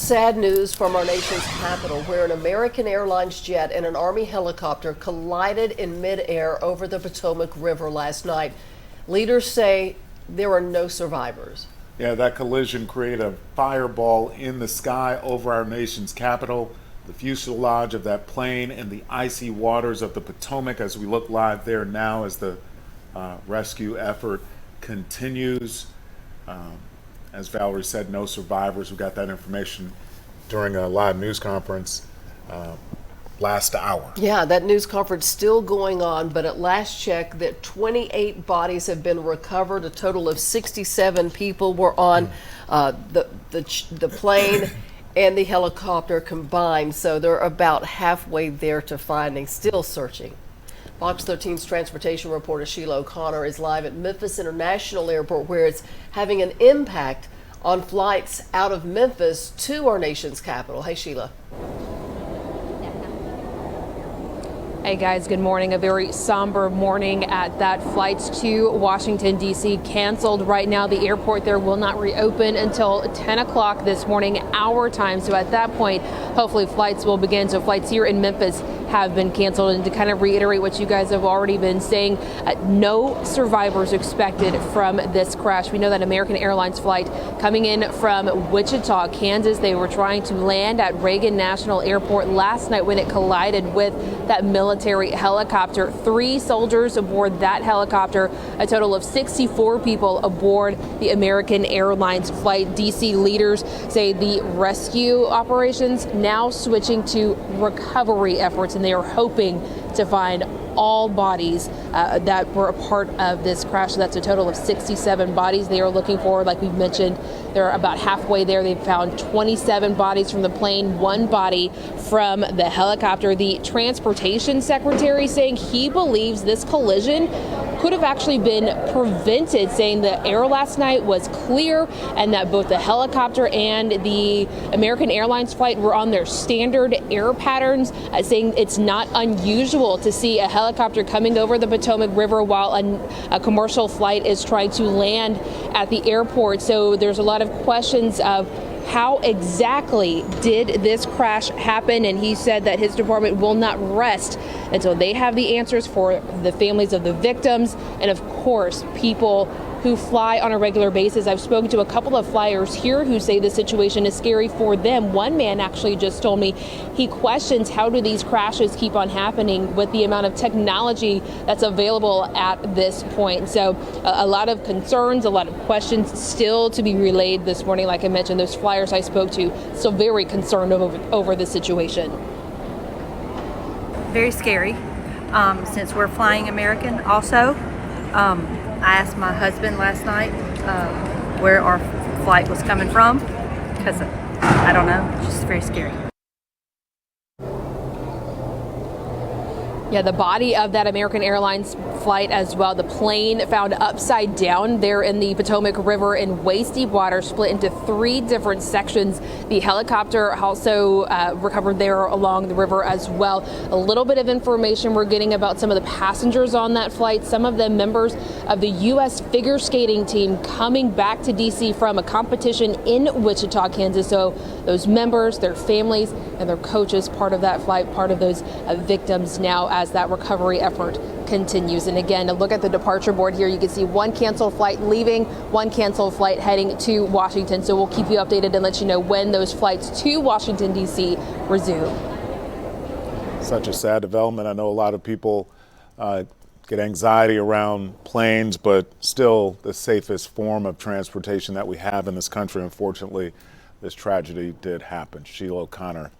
Sad news from our nation's capital, where an American Airlines jet and an Army helicopter collided in midair over the Potomac River last night. Leaders say there are no survivors. Yeah, that collision created a fireball in the sky over our nation's capital. The fuselage of that plane in the icy waters of the Potomac, as we look live there now as the rescue effort continues. As Valerie said, no survivors. We got that information during a live news conference last hour. Yeah, that news conference still going on, but at last check, that 28 bodies have been recovered. A total of 67 people were on the plane and the helicopter combined, so they're about halfway there to finding, still searching. Fox 13's transportation reporter Sheila O'Connor is live at Memphis International Airport, where it's having an impact on flights out of Memphis to our nation's capital. Hey, Sheila. Hey guys, good morning. A very somber morning at that. Flights to Washington, D.C. canceled right now. The airport there will not reopen until 10 o'clock this morning, our time. So at that point, hopefully flights will begin. So flights here in Memphis have been canceled. And to kind of reiterate what you guys have already been saying, no survivors expected from this crash. We know that American Airlines flight coming in from Wichita, Kansas, they were trying to land at Reagan National Airport last night when it collided with that military helicopter. 3 soldiers aboard that helicopter, a total of 64 people aboard the American Airlines flight. D.C. leaders say the rescue operations now switching to recovery efforts, and they are hoping to find all bodies that were a part of this crash. So that's a total of 67 bodies they are looking for. Like we've mentioned, they're about halfway there. They've found 27 bodies from the plane, 1 body from the helicopter. The transportation secretary saying he believes this collision could have actually been prevented, saying the air last night was clear and that both the helicopter and the American Airlines flight were on their standard air patterns, saying it's not unusual to see a helicopter coming over the Potomac River while a commercial flight is trying to land at the airport. So there's a lot of questions of how exactly did this crash happen, and he said that his department will not rest until they have the answers for the families of the victims and, of course, people who fly on a regular basis. I've spoken to a couple of flyers here who say the situation is scary for them. One man actually just told me he questions how do these crashes keep on happening with the amount of technology that's available at this point. So a lot of concerns, a lot of questions still to be relayed this morning. Like I mentioned, those flyers I spoke to still very concerned over the situation. Very scary, since we're flying American also. I asked my husband last night where our flight was coming from, because I don't know, it's just very scary. Yeah, the body of that American Airlines flight as well. The plane found upside down there in the Potomac River in waist deep water, split into 3 different sections. The helicopter also recovered there along the river as well. A little bit of information we're getting about some of the passengers on that flight, some of them members of the U.S. figure skating team coming back to D.C. from a competition in Wichita, Kansas. So those members, their families, and their coaches, part of that flight, part of those victims now as that recovery effort continues. And again, a look at the departure board here, you can see 1 canceled flight leaving, 1 canceled flight heading to Washington. So we'll keep you updated and let you know when those flights to Washington, D.C. resume. Such a sad development. I know a lot of people get anxiety around planes, but still the safest form of transportation that we have in this country. Unfortunately, this tragedy did happen. Sheila O'Connor